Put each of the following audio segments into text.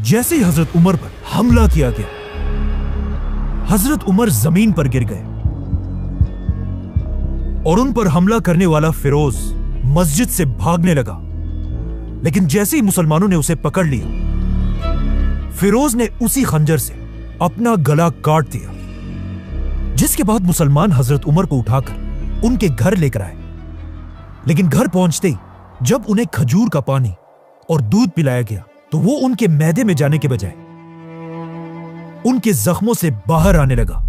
جیسے ہی حضرت عمر پر حملہ کیا گیا، حضرت عمر زمین پر گر گئے اور ان پر حملہ کرنے والا فیروز مسجد سے بھاگنے لگا، لیکن جیسے ہی مسلمانوں نے اسے پکڑ لیا، فیروز نے اسی خنجر سے اپنا گلا کاٹ دیا، جس کے بعد مسلمان حضرت عمر کو اٹھا کر ان کے گھر لے کر آئے، لیکن گھر پہنچتے ہی جب انہیں کھجور کا پانی اور دودھ پلایا گیا تو وہ ان کے معدے میں جانے کے بجائے ان کے زخموں سے باہر آنے لگا۔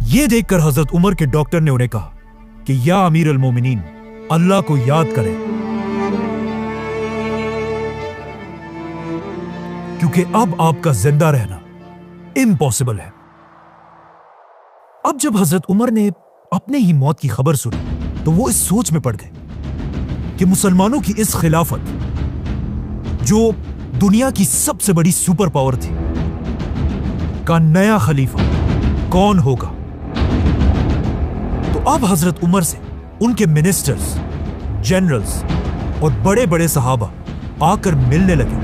یہ دیکھ کر حضرت عمر کے ڈاکٹر نے انہیں کہا کہ یا امیر المومنین، اللہ کو یاد کریں، کیونکہ اب آپ کا زندہ رہنا امپاسبل ہے۔ اب جب حضرت عمر نے اپنے ہی موت کی خبر سنی تو وہ اس سوچ میں پڑ گئے کہ مسلمانوں کی اس خلافت، جو دنیا کی سب سے بڑی سپر پاور تھی، کا نیا خلیفہ کون ہوگا۔ تو اب حضرت عمر سے ان کے منسٹرز، جنرلز اور بڑے بڑے صحابہ آ کر ملنے لگے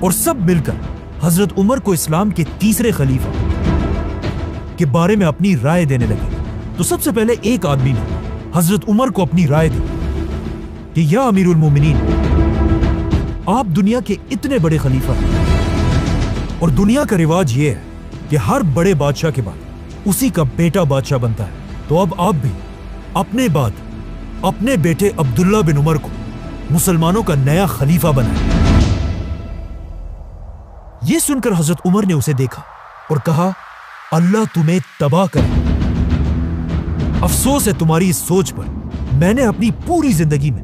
اور سب مل کر حضرت عمر کو اسلام کے تیسرے خلیفہ کے بارے میں اپنی رائے دینے لگے۔ تو سب سے پہلے ایک آدمی نے حضرت عمر کو اپنی رائے دی کہ یا امیر المومنین، آپ دنیا کے اتنے بڑے خلیفہ ہیں اور دنیا کا رواج یہ ہے کہ ہر بڑے بادشاہ کے بعد اسی کا بیٹا بادشاہ بنتا ہے، تو اب آپ بھی اپنے بعد اپنے بیٹے عبداللہ بن عمر کو مسلمانوں کا نیا خلیفہ بنائیں۔ یہ سن کر حضرت عمر نے اسے دیکھا اور کہا، اللہ تمہیں تباہ کرے، افسوس ہے تمہاری اس سوچ پر۔ میں نے اپنی پوری زندگی میں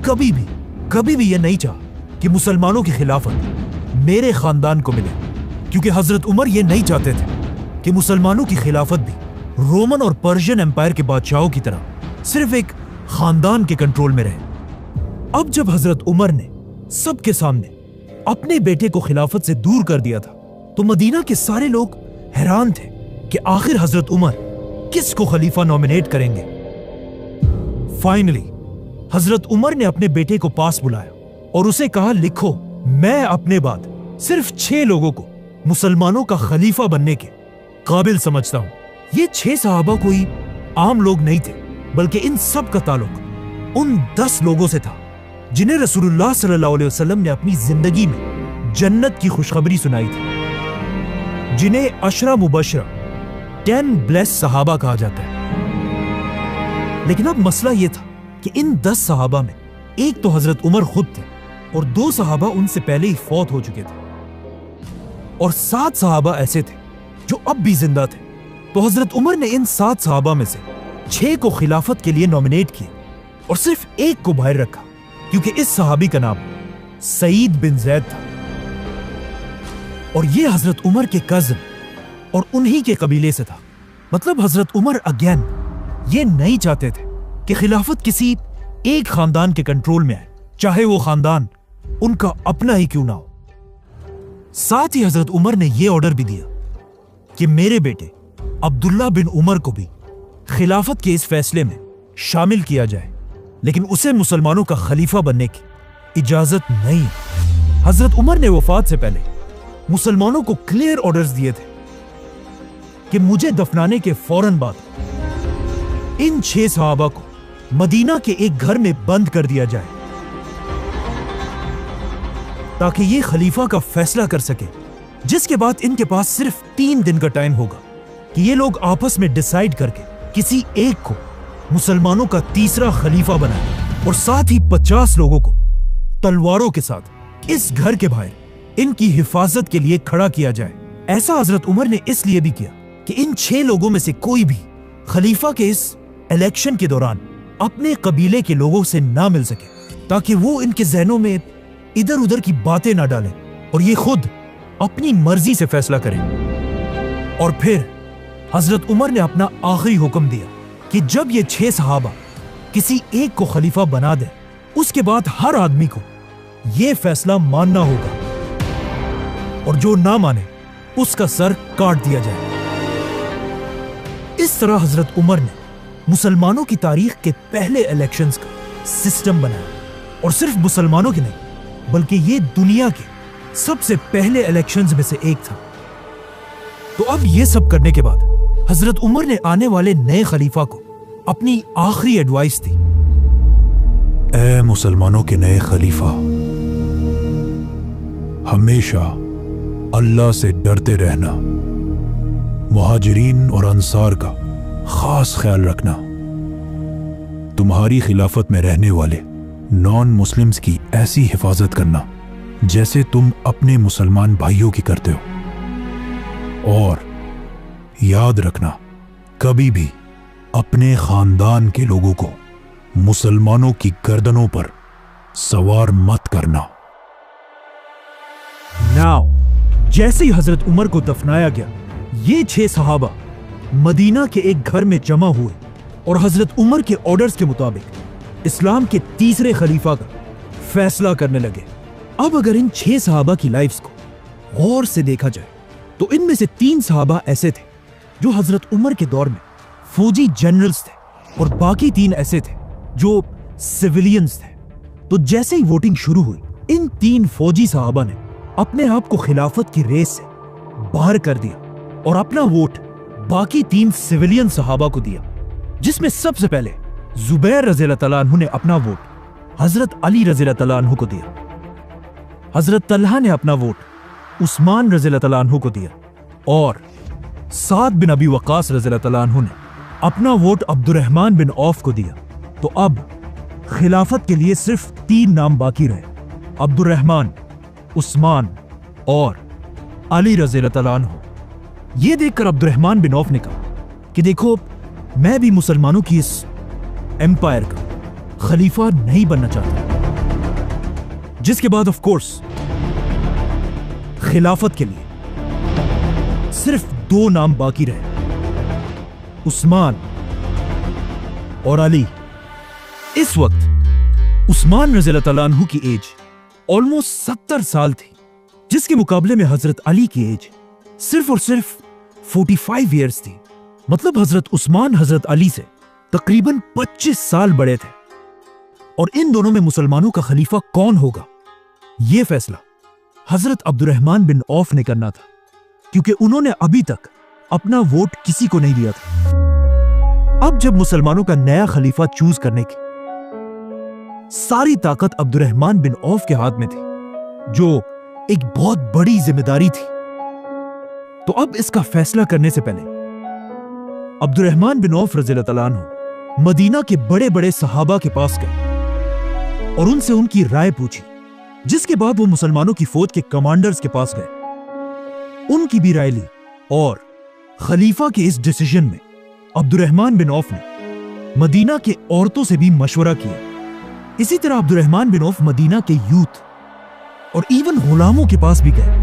کبھی بھی یہ نہیں چاہا کہ مسلمانوں کی خلافت میرے خاندان کو ملے، کیونکہ حضرت عمر یہ نہیں چاہتے تھے کہ مسلمانوں کی خلافت بھی رومن اور پرشین امپائر کے بادشاہوں کی طرح صرف ایک خاندان کے کنٹرول میں رہے۔ اب جب حضرت عمر نے سب کے سامنے اپنے بیٹے کو خلافت سے دور کر دیا تھا تو مدینہ کے سارے لوگ حیران تھے کہ آخر حضرت عمر کس کو خلیفہ نومینیٹ کریں گے۔ فائنلی حضرت عمر نے اپنے بیٹے کو پاس بلایا اور اسے کہا، لکھو، میں اپنے بعد صرف 6 لوگوں کو مسلمانوں کا خلیفہ بننے کے قابل سمجھتا ہوں۔ یہ 6 صحابہ کوئی عام لوگ نہیں تھے، بلکہ ان سب کا تعلق ان 10 لوگوں سے تھا جنہیں رسول اللہ صلی اللہ علیہ وسلم نے اپنی زندگی میں جنت کی خوشخبری سنائی تھی، جنہیں 10 مبشرہ 10 بلیس صحابہ کہا جاتا ہے۔ لیکن اب مسئلہ یہ تھا کہ ان 10 صحابہ میں ایک تو حضرت عمر خود تھے اور 2 صحابہ ان سے پہلے ہی فوت ہو چکے تھے، اور 7 صحابہ ایسے تھے جو اب بھی زندہ تھے۔ تو حضرت عمر نے ان 7 صحابہ میں سے 6 کو خلافت کے لیے نومینیٹ کیا اور صرف ایک کو باہر رکھا، کیونکہ اس صحابی کا نام سعید بن زید تھا، اور یہ حضرت عمر کے کزن اور انہی کے قبیلے سے تھا۔ مطلب حضرت عمر اگین یہ نہیں چاہتے تھے کہ خلافت کسی ایک خاندان کے کنٹرول میں آئے، چاہے وہ خاندان ان کا اپنا ہی کیوں نہ ہو۔ ساتھ ہی حضرت عمر نے یہ آرڈر بھی دیا کہ میرے بیٹے عبداللہ بن عمر کو بھی خلافت کے اس فیصلے میں شامل کیا جائے، لیکن اسے مسلمانوں کا خلیفہ بننے کی اجازت نہیں۔ حضرت عمر نے وفات سے پہلے مسلمانوں کو کلیئر آرڈرز دیے تھے کہ مجھے دفنانے کے فوراً بعد ان 6 صحابہ کو مدینہ کے ایک گھر میں بند کر دیا جائے تاکہ یہ خلیفہ کا فیصلہ کر سکے، جس کے بعد ان کے پاس صرف 3 دن کا ٹائم ہوگا کہ یہ لوگ آپس میں ڈیسائیڈ کر کے کسی ایک کو مسلمانوں کا تیسرا خلیفہ بنائے، اور ساتھ ہی 50 لوگوں کو تلواروں کے ساتھ اس گھر کے باہر ان کی حفاظت کے لیے کھڑا کیا جائے۔ ایسا حضرت عمر نے اس لیے بھی کیا کہ ان 6 لوگوں میں سے کوئی بھی خلیفہ کے اس الیکشن کے دوران اپنے قبیلے کے لوگوں سے نہ مل سکے، تاکہ وہ ان کے ذہنوں میں ادھر ادھر کی باتیں نہ ڈالیں اور یہ خود اپنی مرضی سے فیصلہ کریں۔ اور پھر حضرت عمر نے اپنا آخری حکم دیا کہ جب یہ 6 صحابہ کسی ایک کو خلیفہ بنا دیں، اس کے بعد ہر آدمی کو یہ فیصلہ ماننا ہوگا، اور جو نہ مانے اس کا سر کاٹ دیا جائے۔ اس طرح حضرت عمر نے مسلمانوں کی تاریخ کے پہلے الیکشنز کا سسٹم بنایا، اور صرف مسلمانوں کے نہیں بلکہ یہ دنیا کے سب سے پہلے الیکشنز میں سے ایک تھا۔ تو اب یہ سب کرنے کے بعد حضرت عمر نے آنے والے نئے خلیفہ کو اپنی آخری ایڈوائس دی۔ اے مسلمانوں کے نئے خلیفہ، ہمیشہ اللہ سے ڈرتے رہنا، مہاجرین اور انصار کا خاص خیال رکھنا، تمہاری خلافت میں رہنے والے نان مسلمز کی ایسی حفاظت کرنا جیسے تم اپنے مسلمان بھائیوں کی کرتے ہو، اور یاد رکھنا کبھی بھی اپنے خاندان کے لوگوں کو مسلمانوں کی گردنوں پر سوار مت کرنا۔ ناؤ جیسے ہی حضرت عمر کو دفنایا گیا، یہ 6 صحابہ مدینہ کے ایک گھر میں جمع ہوئے اور حضرت عمر کے آرڈرز کے مطابق اسلام کے تیسرے خلیفہ کا فیصلہ کرنے لگے۔ اب اگر ان 6 صحابہ کی لائفز کو غور سے دیکھا جائے تو ان میں سے 3 صحابہ ایسے تھے جو حضرت عمر کے دور میں فوجی جنرلز تھے، اور باقی 3 ایسے تھے جو سیویلینز تھے۔ تو جیسے ہی ووٹنگ شروع ہوئی، ان 3 فوجی صحابہ نے اپنے آپ کو خلافت کی ریس سے باہر کر دیا اور اپنا ووٹ باقی 3 سیویلین صحابہ کو دیا، جس میں سب سے پہلے زبیر رضی اللہ تعالیٰ عنہ نے اپنا ووٹ حضرت علی رضی اللہ تعالیٰ عنہ کو دیا، حضرت طلحہ نے اپنا ووٹ عثمان رضی اللہ تعالیٰ عنہ کو دیا، اور سعد بن ابی وقاص رضی اللہ تعالیٰ عنہ نے اپنا ووٹ عبد الرحمن بن عوف کو دیا۔ تو اب خلافت کے لیے صرف 3 نام باقی رہے، عبد الرحمن، عثمان اور علی رضی اللہ تعالیٰ عنہ۔ یہ دیکھ کر عبد الرحمن بن عوف نے کہا کہ دیکھو، میں بھی مسلمانوں کی اس ایمپائر کا خلیفہ نہیں بننا چاہتا، جس کے بعد آف کورس خلافت کے لیے صرف 2 نام باقی رہے، عثمان اور علی۔ اس وقت عثمان رضی اللہ تعالیٰ عنہ کی ایج آلموسٹ 70 سال تھی، جس کے مقابلے میں حضرت علی کی ایج صرف اور صرف 45 ایئرز تھی۔ مطلب حضرت عثمان حضرت علی سے تقریباً 25 سال بڑے تھے، اور ان دونوں میں مسلمانوں کا خلیفہ کون ہوگا، یہ فیصلہ حضرت عبد الرحمن بن عوف نے کرنا تھا، کیونکہ انہوں نے ابھی تک اپنا ووٹ کسی کو نہیں دیا تھا۔ اب جب مسلمانوں کا نیا خلیفہ چوز کرنے کی ساری طاقت عبد الرحمن بن عوف کے ہاتھ میں تھی، جو ایک بہت بڑی ذمہ داری تھی، تو اب اس کا فیصلہ کرنے سے پہلے عبد الرحمن بن عوف رضی اللہ تعالیٰ عنہ مدینہ کے بڑے بڑے صحابہ کے پاس گئے اور ان سے ان کی رائے پوچھی، جس کے بعد وہ مسلمانوں کی فوج کے کمانڈرز کے پاس گئے، ان کی بھی رائے لی، اور خلیفہ کے اس ڈیسیژن میں عبد الرحمن بن عوف نے مدینہ کے عورتوں سے بھی مشورہ کیا۔ اسی طرح عبد الرحمن بن عوف مدینہ کے یوتھ اور ایون غلاموں کے پاس بھی گئے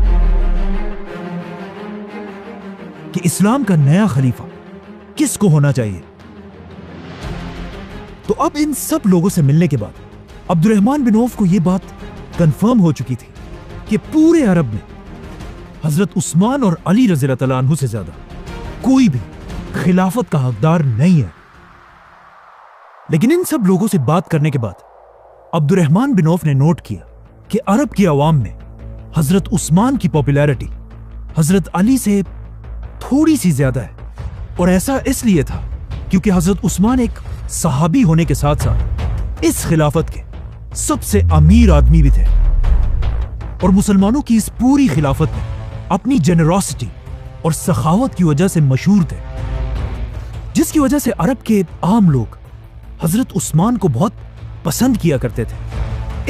کہ اسلام کا نیا خلیفہ کس کو ہونا چاہیے۔ تو اب ان سب لوگوں سے ملنے کے بعد عبد الرحمن بن عوف کو یہ بات کنفرم ہو چکی تھی کہ پورے عرب میں حضرت عثمان اور علی رضی اللہ تعالیٰ عنہ سے زیادہ کوئی بھی خلافت کا حقدار نہیں ہے۔ لیکن ان سب لوگوں سے بات کرنے کے بعد عبد الرحمن بن عوف نے نوٹ کیا کہ عرب کی عوام میں حضرت عثمان کی پاپولیرٹی حضرت علی سے تھوڑی سی زیادہ ہے، اور ایسا اس لیے تھا کیونکہ حضرت عثمان ایک صحابی ہونے کے ساتھ ساتھ اس خلافت کے سب سے امیر آدمی بھی تھے، اور مسلمانوں کی اس پوری خلافت میں اپنی جنراسٹی اور سخاوت کی وجہ سے مشہور تھے، جس کی وجہ سے عرب کے عام لوگ حضرت عثمان کو بہت پسند کیا کرتے تھے۔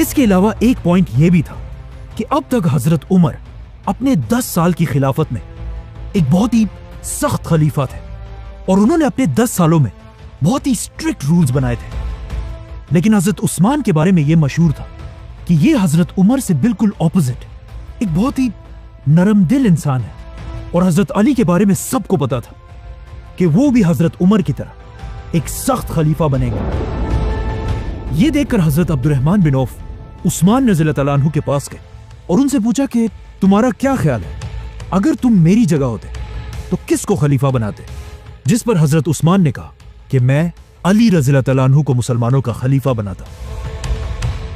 اس کے علاوہ ایک پوائنٹ یہ بھی تھا کہ اب تک حضرت عمر اپنے 10 سال کی خلافت میں ایک بہت ہی سخت خلیفہ تھے، اور انہوں نے اپنے 10 سالوں میں بہت ہی اسٹرکٹ رولز بنائے تھے۔ لیکن حضرت عثمان کے بارے میں یہ مشہور تھا کہ یہ حضرت عمر سے بالکل اپوزٹ ایک بہت ہی نرم دل انسان ہے، اور حضرت علی کے بارے میں سب کو پتا تھا کہ وہ بھی حضرت عمر کی طرح ایک سخت خلیفہ بنے گا۔ یہ دیکھ کر حضرت عبد الرحمن بن عوف عثمان رضی اللہ تعالیٰ عنہ کے پاس گئے اور ان سے پوچھا کہ تمہارا کیا خیال ہے، اگر تم میری جگہ ہوتے تو کس کو خلیفہ بناتے؟ جس پر حضرت عثمان نے کہا کہ میں علی رضی اللہ تعالیٰ عنہ کو مسلمانوں کا خلیفہ بناتا۔